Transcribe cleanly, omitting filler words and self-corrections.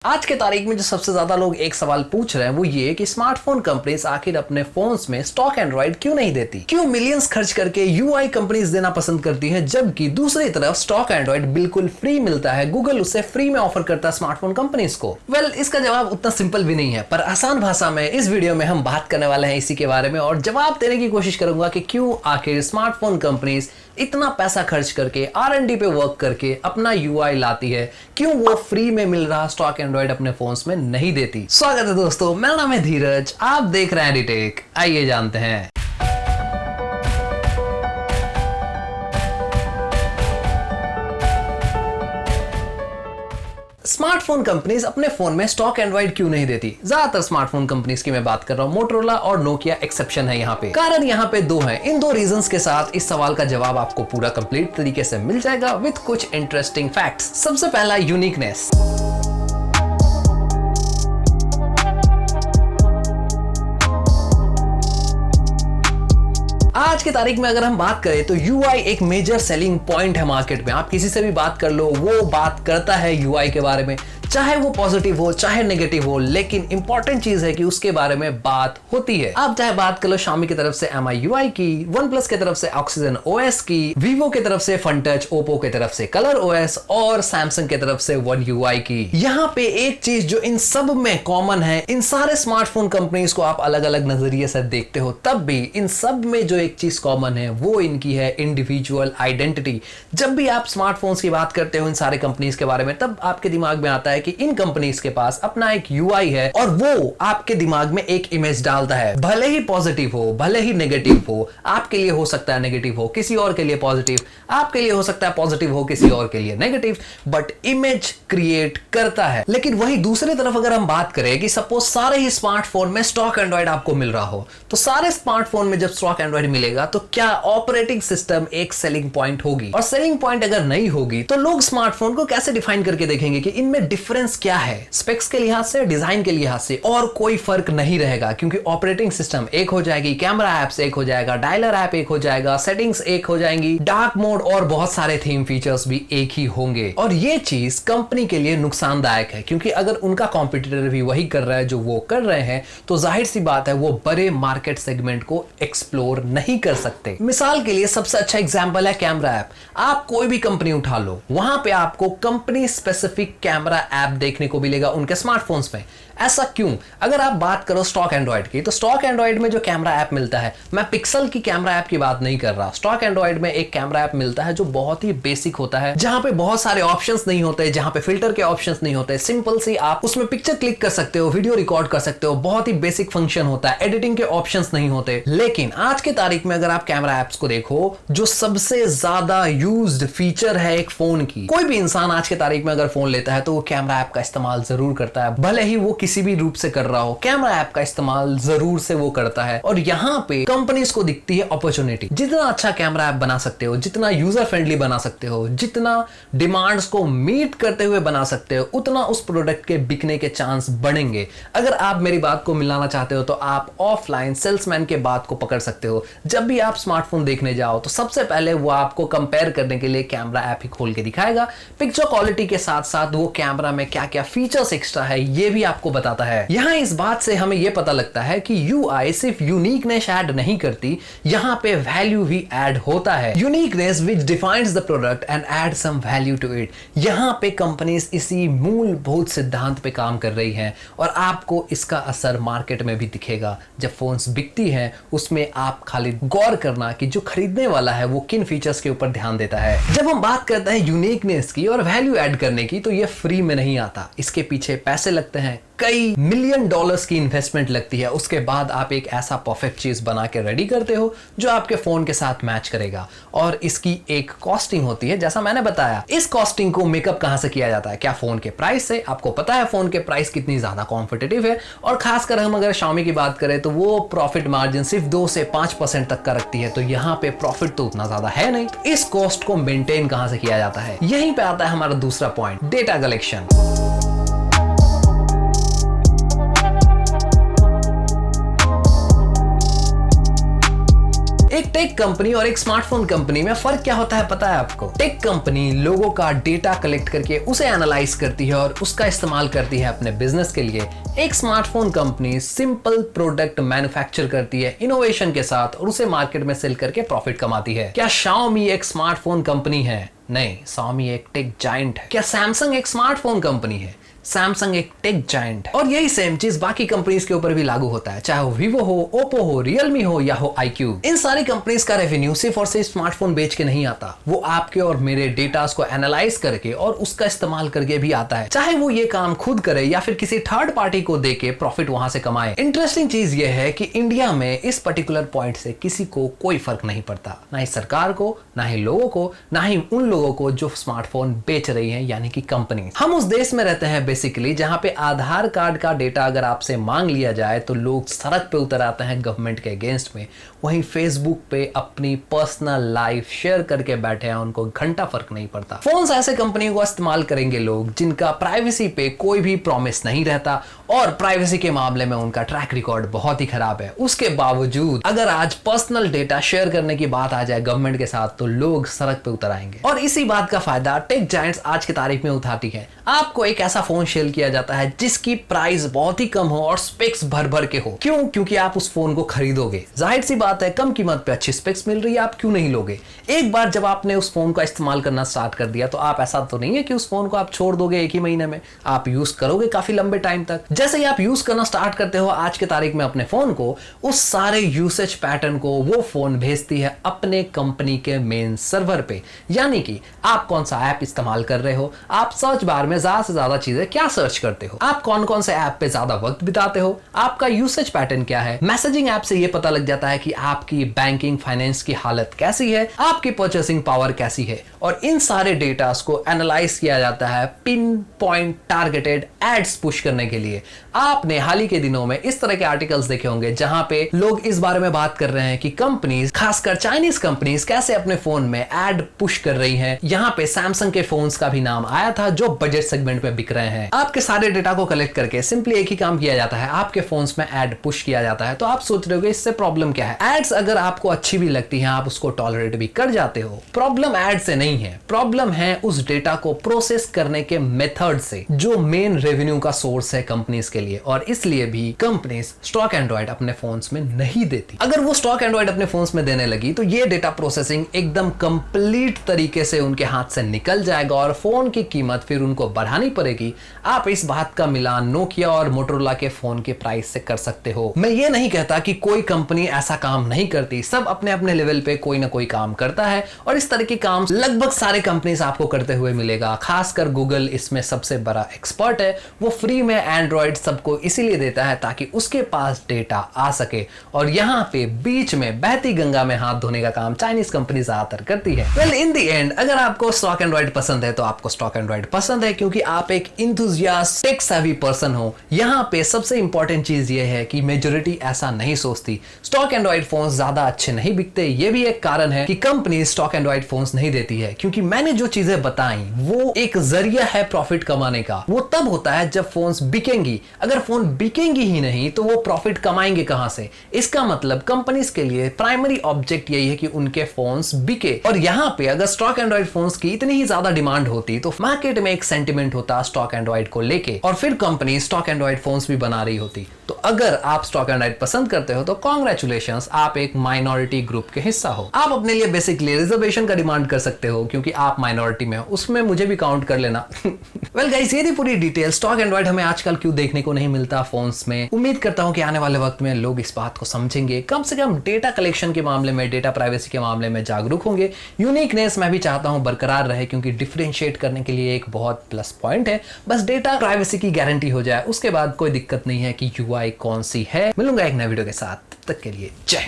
आज के तारीख में जो सबसे ज्यादा लोग एक सवाल पूछ रहे हैं वो ये कि स्मार्टफोन कंपनीज आखिर अपने फोन्स में स्टॉक एंड्रॉइड क्यों नहीं देती, क्यों मिलियंस खर्च करके यूआई कंपनीज देना पसंद करती हैं, जबकि दूसरी तरफ स्टॉक एंड्रॉइड बिल्कुल फ्री मिलता है, गूगल उसे फ्री में ऑफर करता है स्मार्टफोन कंपनीज को। इसका जवाब उतना सिंपल भी नहीं है, पर आसान भाषा में इस वीडियो में हम बात करने वाले हैं इसी के बारे में और जवाब देने की कोशिश करूंगा कि क्यों आखिर स्मार्टफोन कंपनीज इतना पैसा खर्च करके R&D पे वर्क करके अपना यूआई लाती है, क्यों वो फ्री में मिल रहा स्टॉक एंड्रॉइड अपने फोन्स में नहीं देती। स्वागत है दोस्तों, मेरा नाम है धीरज, आप देख रहे हैं डिटेक। आइए जानते हैं। स्मार्टफोन कंपनीज अपने फोन में स्टॉक एंड्रॉइड क्यों नहीं देती? ज्यादातर स्मार्टफोन कंपनीज की मैं बात कर रहा हूं, मोटोरोला और नोकिया एक्सेप्शन है यहाँ पे। कारण यहाँ पे दो हैं। इन दो रीजंस के साथ इस सवाल का जवाब आपको पूरा कंप्लीट तरीके से मिल जाएगा विद कुछ इंटरेस्टिंग फैक्ट्स। सबसे पहला, यूनिकनेस। आज की तारीख में अगर हम बात करें तो UI एक मेजर सेलिंग पॉइंट है मार्केट में। आप किसी से भी बात कर लो, वो बात करता है UI के बारे में, चाहे वो पॉजिटिव हो चाहे नेगेटिव हो, लेकिन इंपॉर्टेंट चीज है कि उसके बारे में बात होती है। आप चाहे बात कर लो Xiaomi की तरफ से MIUI की, OnePlus की तरफ से Oxygen OS की, Vivo की तरफ से FunTouch, Oppo की तरफ से Color OS और Samsung की तरफ से One UI की। यहाँ पे एक चीज जो इन सब में कॉमन है, इन सारे स्मार्टफोन कंपनीज को आप अलग अलग नजरिए से देखते हो, तब भी इन सब में जो एक चीज कॉमन है वो इनकी है इंडिविजुअल आइडेंटिटी। जब भी आप स्मार्टफोन्स की बात करते हो इन सारे कंपनीज के बारे में, तब आपके दिमाग में आता है कि इन कंपनीज के पास अपना एक यूआई है और वो आपके दिमाग में एक इमेज डालता है, भले ही पॉजिटिव हो भले ही नेगेटिव हो। आपके लिए हो सकता है नेगेटिव हो, किसी और के लिए पॉजिटिव, आपके लिए हो सकता है पॉजिटिव हो, किसी और के लिए नेगेटिव, बट इमेज क्रिएट करता है। लेकिन वही दूसरी तरफ अगर हम बात करें कि सपोज सारे ही स्मार्टफोन में स्टॉक एंड्रॉइड आपको मिल रहा हो, तो सारे स्मार्टफोन में जब स्टॉक एंड्रॉइड मिलेगा तो क्या ऑपरेटिंग सिस्टम एक सेलिंग पॉइंट होगी? और सेलिंग पॉइंट अगर नहीं होगी तो लोग स्मार्टफोन को कैसे डिफाइन करके देखेंगे कि इनमें डिफरेंस क्या है? स्पेक्स के लिहाज से, डिजाइन के लिहाज से, और कोई फर्क नहीं रहेगा क्योंकि ऑपरेटिंग सिस्टम एक हो जाएगी, कैमरा ऐप्स एक हो जाएगा, डायलर ऐप एक हो जाएगा, सेटिंग्स एक हो जाएंगी, डार्क मोड और बहुत सारे थीम फीचर्स भी एक ही होंगे। और ये चीज कंपनी के लिए नुकसानदायक है क्योंकि अगर उनका कॉम्पिटिटर भी वही कर रहा है जो वो कर रहे हैं, तो जाहिर सी बात है वो बड़े मार्केट सेगमेंट को एक्सप्लोर नहीं कर सकते। मिसाल के लिए सबसे अच्छा एग्जांपल है कैमरा ऐप। आप कोई भी कंपनी उठा लो, वहां पे आपको कंपनी स्पेसिफिक कैमरा ऐप देखने को मिलेगा उनके स्मार्टफोन्स में। ऐसा क्यों? अगर आप बात करो स्टॉक एंड्रॉइड की, तो स्टॉक एंड्रॉइड में जो कैमरा ऐप मिलता है, मैं पिक्सल की कैमरा ऐप की बात नहीं कर रहा। स्टॉक एंड्रॉइड में एक कैमरा ऐप मिलता है जो बहुत ही बेसिक होता है, जहां पे बहुत सारे ऑप्शंस नहीं होते, जहां पे फिल्टर के ऑप्शंस नहीं होते। सिंपल सी आप उसमें पिक्चर क्लिक कर सकते हो, वीडियो रिकॉर्ड कर सकते हो, बहुत ही बेसिक फंक्शन होता है, एडिटिंग के ऑप्शंस नहीं होते। लेकिन आज के तारीख में अगर आप कैमरा ऐप्स को देखो, जो सबसे ज्यादा यूज्ड फीचर है एक फोन की, कोई भी इंसान आज के तारीख में अगर फोन लेता है तो वो कैमरा ऐप का इस्तेमाल जरूर करता है, भले ही वो किसी भी रूप से कर रहा हो, कैमरा ऐप का इस्तेमाल जरूर से वो करता है। और यहाँ पे कंपनीज को दिखती है अपॉर्चुनिटी। जितना अच्छा कैमरा ऐप बना सकते हो, जितना यूजर फ्रेंडली बना सकते हो, जितना डिमांड्स को मीट करते हुए बना सकते हो, उतना उस प्रोडक्ट के बिकने के चांस बढ़ेंगे। अगर आप मेरी बात को मिलाना चाहते हो तो आप ऑफलाइन सेल्समैन के बात को पकड़ सकते हो। जब भी आप स्मार्टफोन देखने जाओ तो सबसे पहले वो आपको कंपेयर करने के लिए कैमरा ऐप ही खोल के दिखाएगा। पिक्चर क्वालिटी के साथ साथ वो कैमरा में क्या क्या फीचर्स एक्स्ट्रा है ये भी आपको बताता है। यहाँ इस बात से हमें यह पता लगता है कि UI सिर्फ यूनिकनेस ऐड नहीं करती, यहाँ पे वैल्यू भी ऐड होता है। Uniqueness which defines the product and add some value to it. यहाँ पे कंपनीज इसी मूलभूत सिद्धांत पे काम कर रही हैं और आपको इसका असर मार्केट में भी दिखेगा। जब फोन्स बिकती हैं उसमें आप खाली गौर करना कि जो खरीदने वाला है वो किन फीचर्स के ऊपर ध्यान देता है। जब हम बात करते हैं यूनिकनेस की और वैल्यू ऐड करने की, तो ये फ्री में नहीं आता, इसके पीछे पैसे लगते हैं, कई मिलियन डॉलर्स की इन्वेस्टमेंट लगती है। उसके बाद आप एक ऐसा परफेक्ट चीज बना के रेडी करते हो जो आपके फोन के साथ मैच करेगा, और इसकी एक कॉस्टिंग होती है। जैसा मैंने बताया, इस कॉस्टिंग को मेकअप कहां से किया जाता है? क्या फोन के प्राइस से? आपको पता है फोन के प्राइस कितनी ज्यादा कॉम्पिटिटिव है, और खासकर हम अगर Xiaomi की बात करें तो वो प्रॉफिट मार्जिन सिर्फ 2 से 5% तक का रखती है, तो यहाँ पे प्रॉफिट तो उतना ज्यादा है नहीं। तो इस कॉस्ट को मेंटेन कहां से किया जाता है? यहीं पे आता है हमारा दूसरा पॉइंट, डेटा कलेक्शन। एक टेक कंपनी और एक स्मार्टफोन कंपनी में फर्क क्या होता है पता है आपको? टेक कंपनी लोगों का डेटा कलेक्ट करके उसे एनालाइज करती है और उसका इस्तेमाल करती है अपने बिजनेस के लिए। एक smartphone company simple product manufacture करती है इनोवेशन के साथ और उसे मार्केट में सेल करके प्रॉफिट कमाती है। क्या Xiaomi एक स्मार्टफोन कंपनी है? नहीं, Xiaomi एक टेक जायंट है। क्या सैमसंग एक स्मार्टफोन कंपनी है? सैमसंग एक टेक जायंट है। और यही सेम चीज बाकी कंपनीज के ऊपर भी लागू होता है, चाहे वो Vivo हो, Oppo हो, Realme हो या हो iQOO। इन सारी कंपनीज का रेवेन्यू सिर्फ और सिर्फ स्मार्टफोन बेच के नहीं आता, वो आपके और मेरे डेटास को एनालाइज करके और उसका इस्तेमाल करके भी आता है, चाहे वो ये काम खुद करे या फिर किसी थर्ड पार्टी को देके प्रॉफिट वहां से कमाए। इंटरेस्टिंग चीज ये है कि इंडिया में इस पर्टिकुलर पॉइंट से किसी को कोई फर्क नहीं पड़ता, ना ही सरकार को, ना ही लोगों को, ना ही उन लोगों को जो स्मार्टफोन बेच रही है यानी कि कंपनी। हम उस देश में रहते हैं बेसिकली जहां पे आधार कार्ड का डेटा अगर आपसे मांग लिया जाए तो लोग सड़क पे उतर आते हैं गवर्नमेंट के अगेंस्ट में। वहीं फेसबुक पे अपनी पर्सनल लाइफ शेयर करके बैठे हैं, उनको घंटा फर्क नहीं पड़ता। फोन्स ऐसे कंपनियों को इस्तेमाल करेंगे लोग जिनका प्राइवेसी पे कोई भी प्रॉमिस नहीं रहता और प्राइवेसी के मामले में उनका ट्रैक रिकॉर्ड बहुत ही खराब है। उसके बावजूद अगर आज पर्सनल डेटा शेयर करने की बात आ जाए गवर्नमेंट के साथ तो लोग सड़क पे उतर आएंगे। और इसी बात का फायदा टेक जायंट्स आज की तारीख में उठाती है। आपको एक ऐसा फोन शेयर किया जाता है जिसकी प्राइस बहुत ही कम हो और स्पेक्स भर भर के हो। क्यों? क्योंकि आप उस फोन को खरीदोगे। जाहिर सी बात है, कम कीमत पे अच्छी स्पेक्स मिल रही है, आप क्यों नहीं लोगे? एक बार जब आपने उस फोन का इस्तेमाल करना स्टार्ट कर दिया तो आप ऐसा तो नहीं है कि उस फोन को आप छोड़ दोगे एक ही महीने में, आप यूज करोगे काफी लंबे टाइम तक। जैसे ही आप यूज करना स्टार्ट करते हो आज के तारीख में अपने फोन को, उस सारे यूसेज पैटर्न को वो फोन भेजती है अपने कंपनी के मेन सर्वर पे। यानी कि आप कौन सा ऐप इस्तेमाल कर रहे हो, आप सर्च बार में ज्यादा से ज्यादा चीजें क्या सर्च करते हो, आप कौन कौन से ऐप पे ज्यादा वक्त बिताते हो, आपका यूसेज पैटर्न क्या है। मैसेजिंग ऐप से ये पता लग जाता है कि आपकी बैंकिंग फाइनेंस की हालत कैसी है, आपकी परचेसिंग पावर कैसी है। और इन सारे डेटास को एनालाइज किया जाता है pinpoint targeted ads push करने के लिए। आपने हाल ही के दिनों में इस तरह के आर्टिकल्स देखे होंगे जहां पे लोग इस बारे में बात कर रहे हैं कि कंपनीज, खासकर चाइनीज कंपनीज, कैसे अपने फोन में एड पुश कर रही हैं। यहां पे सैमसंग के फोन्स का भी नाम आया था जो बजट सेगमेंट में बिक रहे हैं। आपके सारे डेटा को कलेक्ट करके सिंपली एक ही काम किया जाता है, आपके फोन्स में एड पुश किया जाता है। तो आप सोच रहे होगे इससे प्रॉब्लम क्या है? एड्स अगर आपको अच्छी भी लगती है, आप उसको टॉलरेट भी कर जाते हो। प्रॉब्लम एड से नहीं है, प्रॉब्लम है उस डेटा को प्रोसेस करने के मेथड से, जो मेन रेवेन्यू का सोर्स है कंपनीज के लिए। और इसलिए भी कंपनीज स्टॉक एंड्रॉइड अपने फोन्स में नहीं देती। अगर वो स्टॉक एंड्रॉइड अपने फोन्स में देने लगी तो ये डेटा प्रोसेसिंग एकदम कंप्लीट तरीके से उनके हाथ से निकल जाएगा और फोन की कीमत फिर उनको बढ़ानी पड़ेगी। आप इस बात का मिलान नोकिया और मोटोरोला के फोन के प्राइस से कर सकते हो। मैं ये नहीं कहता कि कोई कंपनी ऐसा काम नहीं करती, सब अपने अपने लेवल पे कोई ना कोई काम करता है और इस तरह के काम लगभग सारे कंपनीज आपको करते हुए मिलेगा। खासकर गूगल इसमें सबसे बड़ा एक्सपर्ट है। वो फ्री में एंड्रॉइड सबको इसीलिए देता है ताकि उसके पास डेटा आ सके। और यहाँ पे बीच में बहती गंगा में हाथ धोने का काम चाइनीज कंपनी ज्यादातर करती है। वेल इन द एंड अगर आपको स्टॉक एंड्रॉइड पसंद है तो आपको स्टॉक एंड्रॉइड पसंद है क्योंकि आप एक इंथुजियास्ट टेक सेवी पर्सन हो। यहाँ पे सबसे इंपॉर्टेंट चीज ये है कि मेजॉरिटी ऐसा नहीं सोचती। स्टॉक एंड्रॉइड फोन्स ज्यादा अच्छे नहीं बिकते। ये भी एक कारण है कि कंपनी स्टॉक एंड्रॉइड फोन्स नहीं देती है, क्योंकि मैंने जो चीजें बताई वो एक जरिया है प्रॉफिट कमाने का। वो तब होता है जब फोन्स बिकेंगी। अगर फोन बिकेंगी ही नहीं तो वो प्रॉफिट कमाएंगे कहां से? इसका मतलब कंपनीज के लिए प्राइमरी ऑब्जेक्ट यही है कि उनके फोन्स बिके। और यहाँ पे अगर स्टॉक एंड्रॉइड फोन्स की इतनी ही ज्यादा डिमांड होती तो मार्केट में एक सेंटिमेंट होता स्टॉक एंड्रॉइड को लेके और फिर कंपनी स्टॉक एंड्रॉइड फोन्स भी बना रही होती। तो अगर आप स्टॉक एंड्रॉइड पसंद करते हो तो कांग्रेचुलेशंस, आप एक माइनॉरिटी ग्रुप के हिस्सा हो। आप अपने लिए बेसिकली रिजर्वेशन का डिमांड कर सकते हो क्योंकि आप माइनॉरिटी में हो, उसमें मुझे भी काउंट कर लेना। वेल गाइस, ये थी पूरी डिटेल। स्टॉक एंड्रॉइड हमें आजकल क्यों देखने को नहीं मिलता फोन्स में। उम्मीद करता हूं कि आने वाले वक्त में लोग इस बात को समझेंगे, कम से कम डेटा कलेक्शन के मामले में, डेटा प्राइवेसी के मामले में जागरूक होंगे। यूनिकनेस मैं भी चाहता हूं बरकरार रहे क्योंकि डिफरेंशिएट करने के लिए एक बहुत प्लस पॉइंट है। बस डेटा प्राइवेसी की गारंटी हो जाए, उसके बाद कोई दिक्कत नहीं है कि यूआई कौन सी है। मिलूंगा एक नए वीडियो के साथ, तब तक के लिए जय हिंद।